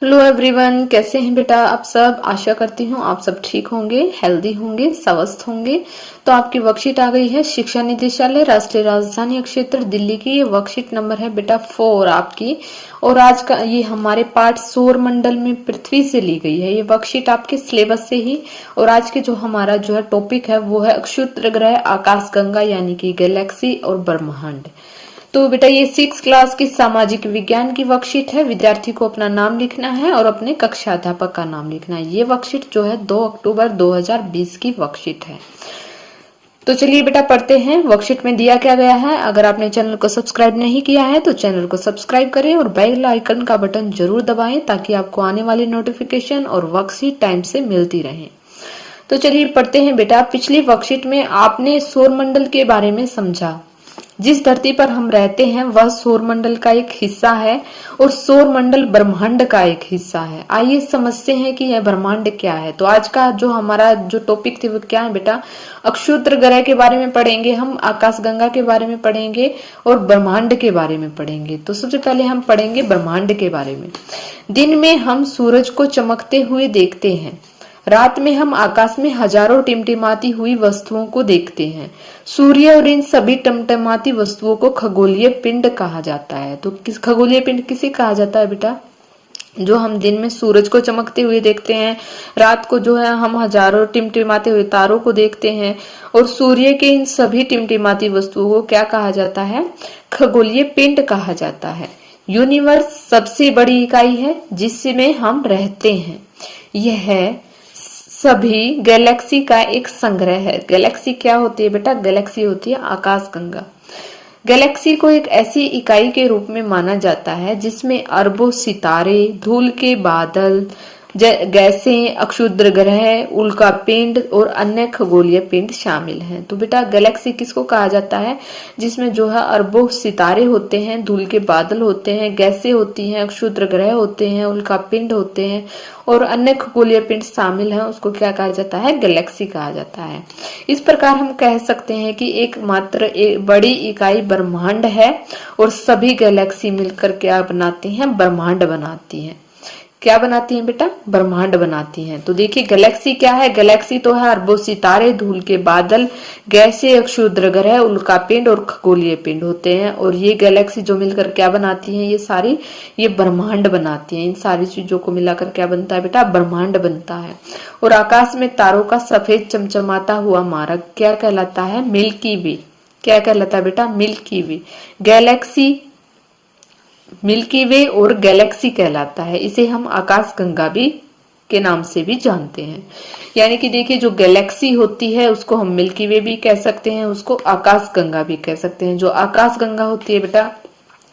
Hello everyone, कैसे हैं बेटा आप सब। आशा करती हूँ आप सब ठीक होंगे, हेल्दी होंगे, स्वस्थ होंगे। तो आपकी वर्कशीट आ गई है शिक्षा निदेशालय राष्ट्रीय राजधानी क्षेत्र दिल्ली की। ये वर्कशीट नंबर है बेटा 4 आपकी। और आज का ये हमारे पाठ सौर मंडल में पृथ्वी से ली गई है। ये वर्कशीट आपके सिलेबस से ही। और आज के जो हमारा जो है टॉपिक है वो है क्षुद्र ग्रह, आकाशगंगा यानी कि गैलेक्सी और ब्रह्मांड। तो बेटा ये 6 क्लास की सामाजिक विज्ञान की वर्कशीट है। विद्यार्थी को अपना नाम लिखना है और अपने कक्षा अध्यापक का नाम लिखना है। ये वर्कशीट जो है 2 अक्टूबर 2020 की वर्कशीट है। तो चलिए बेटा पढ़ते हैं वर्कशीट में दिया क्या गया है। अगर आपने चैनल को सब्सक्राइब नहीं किया है तो चैनल को सब्सक्राइब करें और बेल आइकन का बटन जरूर दबाएं ताकि आपको आने वाली नोटिफिकेशन और वर्कशीट टाइम से मिलती रहे। तो चलिए पढ़ते हैं बेटा। पिछली वर्कशीट में आपने सौरमंडल के बारे में समझा। जिस धरती पर हम रहते हैं वह सौरमंडल का एक हिस्सा है और सौरमंडल ब्रह्मांड का एक हिस्सा है। आइए समझते हैं कि यह ब्रह्मांड क्या है। तो आज का जो हमारा जो टॉपिक थे वो क्या है बेटा, अक्षुद्र ग्रह के बारे में पढ़ेंगे हम, आकाशगंगा के बारे में पढ़ेंगे और ब्रह्मांड के बारे में पढ़ेंगे। तो सबसे पहले हम पढ़ेंगे ब्रह्मांड के बारे में। दिन में हम सूरज को चमकते हुए देखते हैं, रात में हम आकाश में हजारों टिमटिमाती हुई वस्तुओं को देखते हैं। सूर्य और इन सभी टिमटिमाती वस्तुओं को खगोलीय पिंड कहा जाता है। तो खगोलीय पिंड किसे कहा जाता है बेटा? जो हम दिन में सूरज को चमकते हुए देखते हैं, रात को जो है हम हजारों टिमटिमाते हुए तारों को देखते हैं, और सूर्य के इन सभी टिमटिमाती वस्तुओं को क्या कहा जाता है? खगोलीय पिंड कहा जाता है। यूनिवर्स सबसे बड़ी इकाई है जिसमें हम रहते हैं। यह सभी गैलेक्सी का एक संग्रह है। गैलेक्सी क्या होती है बेटा? गैलेक्सी होती है आकाशगंगा। गैलेक्सी को एक ऐसी इकाई के रूप में माना जाता है जिसमें अरबों सितारे, धूल के बादल, गैसें, अक्षुद्र ग्रह, उल्का पिंड और अन्य खगोलीय पिंड शामिल हैं। तो बेटा गैलेक्सी किसको कहा जाता है? जिसमें जो है अरबों सितारे होते हैं, धूल के बादल होते हैं, गैसें होती हैं, अक्षुद्र ग्रह होते हैं, उल्का पिंड होते हैं और अन्य खगोलीय पिंड शामिल हैं। उसको क्या कहा जाता है? गैलेक्सी कहा जाता है। इस प्रकार हम कह सकते हैं कि एकमात्र एक बड़ी इकाई ब्रह्मांड है और सभी गैलेक्सी मिलकर क्या बनाती हैं? ब्रह्मांड बनाती हैं। क्या बनाती हैं बेटा? ब्रह्मांड बनाती हैं। तो देखिए गैलेक्सी क्या है? गैलेक्सी तो है अरबों सितारे, धूल के बादल, गैसें, अक्षुद्र ग्रह, उल्का पिंड और खगोलीय पिंड होते हैं। और ये गैलेक्सी जो मिलकर क्या बनाती हैं? ये सारी ये ब्रह्मांड बनाती हैं। इन सारी चीजों को मिलाकर क्या बनता है बेटा? ब्रह्मांड बनता है। और आकाश में तारों का सफेद चमचमाता हुआ मार्ग क्या कहलाता है? मिल्की वे। क्या कहलाता है बेटा? मिल्की वे। गैलेक्सी मिल्की वे और गैलेक्सी कहलाता है। इसे हम आकाशगंगा भी के नाम से भी जानते हैं। यानी कि देखिए जो गैलेक्सी होती है उसको हम मिल्की वे भी कह सकते हैं, उसको आकाशगंगा भी कह सकते हैं। जो आकाशगंगा होती है बेटा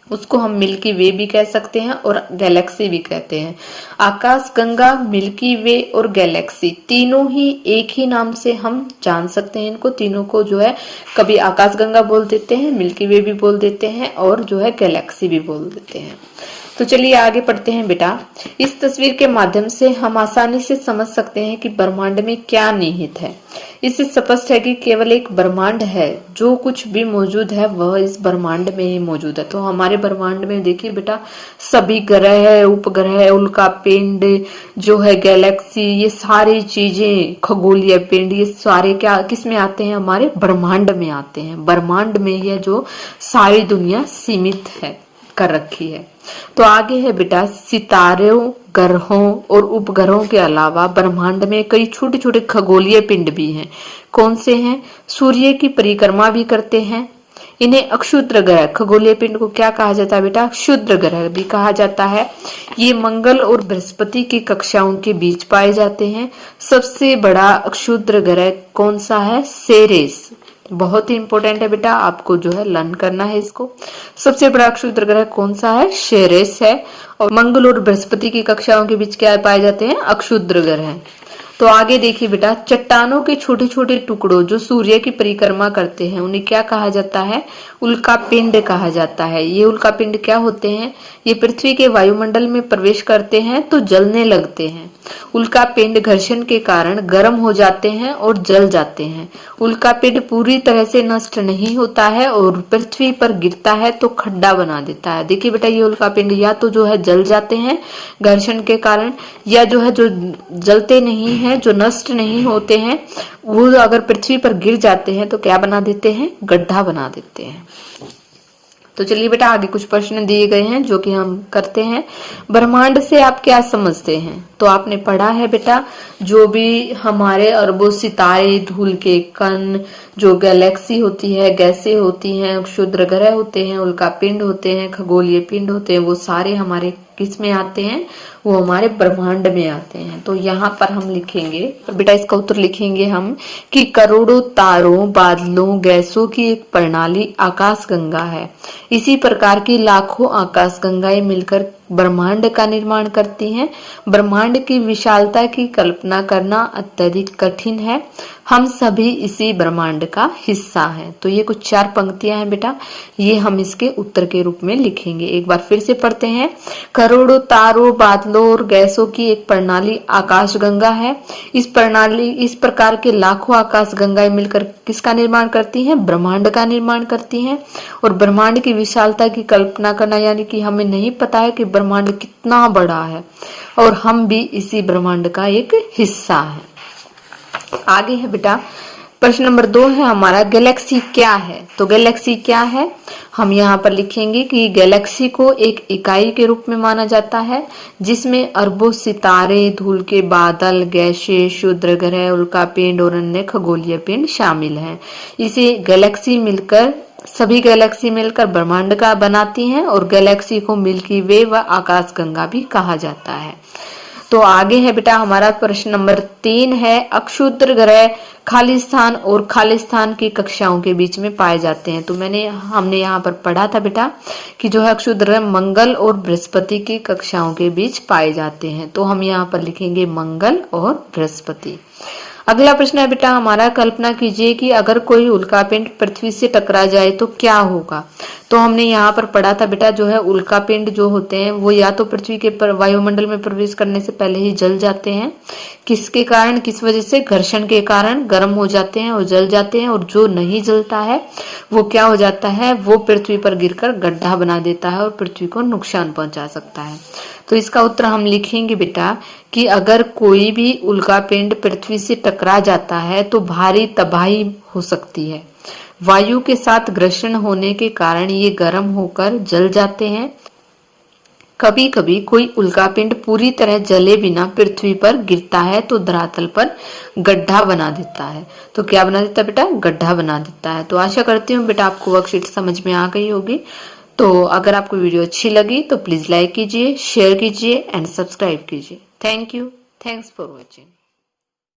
उसको हम मिल्की वे भी कह सकते हैं और गैलेक्सी भी कहते हैं। आकाशगंगा, मिल्की वे और गैलेक्सी तीनों ही एक ही नाम से हम जान सकते हैं। इनको तीनों को जो है कभी आकाशगंगा बोल देते हैं, मिल्की वे भी बोल देते हैं और जो है गैलेक्सी भी बोल देते हैं। तो चलिए आगे पढ़ते हैं बेटा। इस तस्वीर के माध्यम से हम आसानी से समझ सकते हैं कि ब्रह्मांड में क्या निहित है। इससे स्पष्ट है कि केवल एक ब्रह्मांड है। जो कुछ भी मौजूद है वह इस ब्रह्मांड में ही मौजूद है। तो हमारे ब्रह्मांड में देखिए बेटा सभी ग्रह, उपग्रह, उल्का पिंड, जो है गैलेक्सी, ये सारी चीजें, खगोलीय पिंड, ये सारे क्या किस में आते हैं? हमारे ब्रह्मांड में आते हैं। ब्रह्मांड में यह जो सारी दुनिया सीमित है कर रखी है। तो आगे है बेटा, सितारों, ग्रहों और उपग्रहों के अलावा ब्रह्मांड में कई छोटे छोटे खगोलीय पिंड भी हैं। कौन से हैं? सूर्य की परिक्रमा भी करते हैं। इन्हें अक्षुद्र ग्रह, खगोलीय पिंड को क्या कहा जाता है बेटा? क्षुद्र ग्रह भी कहा जाता है। ये मंगल और बृहस्पति की कक्षाओं के बीच पाए जाते हैं। सबसे बड़ा अक्षुद्र ग्रह कौन सा है? सेरेस। बहुत ही इंपॉर्टेंट है बेटा, आपको जो है लर्न करना है इसको। सबसे बड़ा अक्षुद्र ग्रह कौन सा है? सेरेस है। और मंगल और बृहस्पति की कक्षाओं के बीच क्या पाए जाते हैं? अक्षुद्र ग्रह। तो आगे देखिए बेटा, चट्टानों के छोटे छोटे टुकड़ों जो सूर्य की परिक्रमा करते हैं उन्हें क्या कहा जाता है? उल्कापिंड कहा जाता है। ये उल्कापिंड क्या होते हैं? ये पृथ्वी के वायुमंडल में प्रवेश करते हैं तो जलने लगते हैं। उल्कापिंड घर्षण के कारण गर्म हो जाते हैं और जल जाते हैं। उल्कापिंड पूरी तरह से नष्ट नहीं होता है और पृथ्वी पर गिरता है तो खड्डा बना देता है। देखिए बेटा, ये उल्कापिंड या तो जो है जल जाते हैं घर्षण के कारण, या जो है जो जलते नहीं है, जो नष्ट नहीं होते हैं, वो अगर पृथ्वी पर गिर जाते हैं तो क्या बना देते हैं? गड्ढा बना देते हैं। तो चलिए बेटा, आगे कुछ प्रश्न दिए गए हैं जो कि हम करते हैं। ब्रह्मांड से आप क्या समझते हैं? तो आपने पढ़ा है बेटा, जो भी हमारे अरबों सितारे, धूल के कण, जो गैलेक्सी होती है, गैसें होती हैं, क्षुद्र ग्रह होते हैं, उल्कापिंड होते हैं, खगोलीय पिंड होते हैं, वो सारे हमारे किस में आते हैं? वो हमारे ब्रह्मांड में आते हैं। तो यहाँ पर हम लिखेंगे, और बेटा इसका उत्तर लिखेंगे हम, कि करोड़ों तारों, बादलों, गैसों की एक प्रणाली आकाश गंगा है। इसी प्रकार की लाखों आकाश गंगाएं मिलकर ब्रह्मांड का निर्माण करती हैं। ब्रह्मांड की विशालता की कल्पना करना अत्यधिक कठिन है। हम सभी इसी ब्रह्मांड का हिस्सा हैं। तो ये कुछ 4 पंक्तियां हैं बेटा, ये हम इसके उत्तर के रूप में लिखेंगे। एक बार फिर से पढ़ते हैं। करोड़ों तारों, बादलों और गैसों की एक प्रणाली आकाश गंगा है। इस प्रकार के लाखों आकाश गंगाएं मिलकर किसका निर्माण करती हैं? ब्रह्मांड का निर्माण करती हैं। और ब्रह्मांड की विशालता की कल्पना करना, यानी कि हमें नहीं पता है कि ब्रह्मांड कितना बड़ा है और हम भी इसी ब्रह्मांड का एक हिस्सा है। आगे है बेटा, प्रश्न नंबर 2 है हमारा, गैलेक्सी क्या है? तो गैलेक्सी क्या है? हम यहाँ पर लिखेंगे कि गैलेक्सी को एक इकाई के रूप में माना जाता है जिसमें अरबों सितारे, धूल के बादल, गैसें, क्षुद्र ग्रह, उल्कापिंड और अन्य खगोलीय पिंड शामिल हैं। सभी गैलेक्सी मिलकर ब्रह्मांड का बनाती हैं और गैलेक्सी को मिल्की वे व आकाश गंगा भी कहा जाता है। तो आगे है बेटा हमारा प्रश्न नंबर 3 है, अक्षुद्र ग्रह खालिस्तान और खालिस्तान की कक्षाओं के बीच में पाए जाते हैं। तो हमने यहाँ पर पढ़ा था बेटा कि जो है अक्षुद्र ग्रह मंगल और बृहस्पति की कक्षाओं के बीच पाए जाते हैं। तो हम यहाँ पर लिखेंगे मंगल और बृहस्पति। अगला प्रश्न है बेटा हमारा, कल्पना कीजिए कि अगर कोई उल्कापिंड पृथ्वी से टकरा जाए तो क्या होगा? तो हमने यहाँ पर पढ़ा था बेटा, जो है उल्कापिंड जो होते हैं वो या तो पृथ्वी के वायुमंडल में प्रवेश करने से पहले ही जल जाते हैं। किसके कारण, किस वजह से? घर्षण के कारण गर्म हो जाते हैं और जल जाते हैं। और जो नहीं जलता है वो क्या हो जाता है? वो पृथ्वी पर गिरकर गड्ढा बना देता है और पृथ्वी को नुकसान पहुंचा सकता है। तो इसका उत्तर हम लिखेंगे बेटा कि अगर कोई भी उल्कापिंड पृथ्वी से टकरा जाता है तो भारी तबाही हो सकती है। वायु के साथ घर्षण होने के कारण ये गर्म होकर जल जाते हैं। कभी कभी कोई उल्कापिंड पूरी तरह जले बिना पृथ्वी पर गिरता है तो धरातल पर गड्ढा बना देता है। तो क्या बना देता है बेटा? गड्ढा बना देता है। तो आशा करती हूँ बेटा आपको वर्कशीट समझ में आ गई होगी। तो अगर आपको वीडियो अच्छी लगी तो प्लीज लाइक कीजिए, शेयर कीजिए एंड सब्सक्राइब कीजिए। Thank you. Thanks for watching.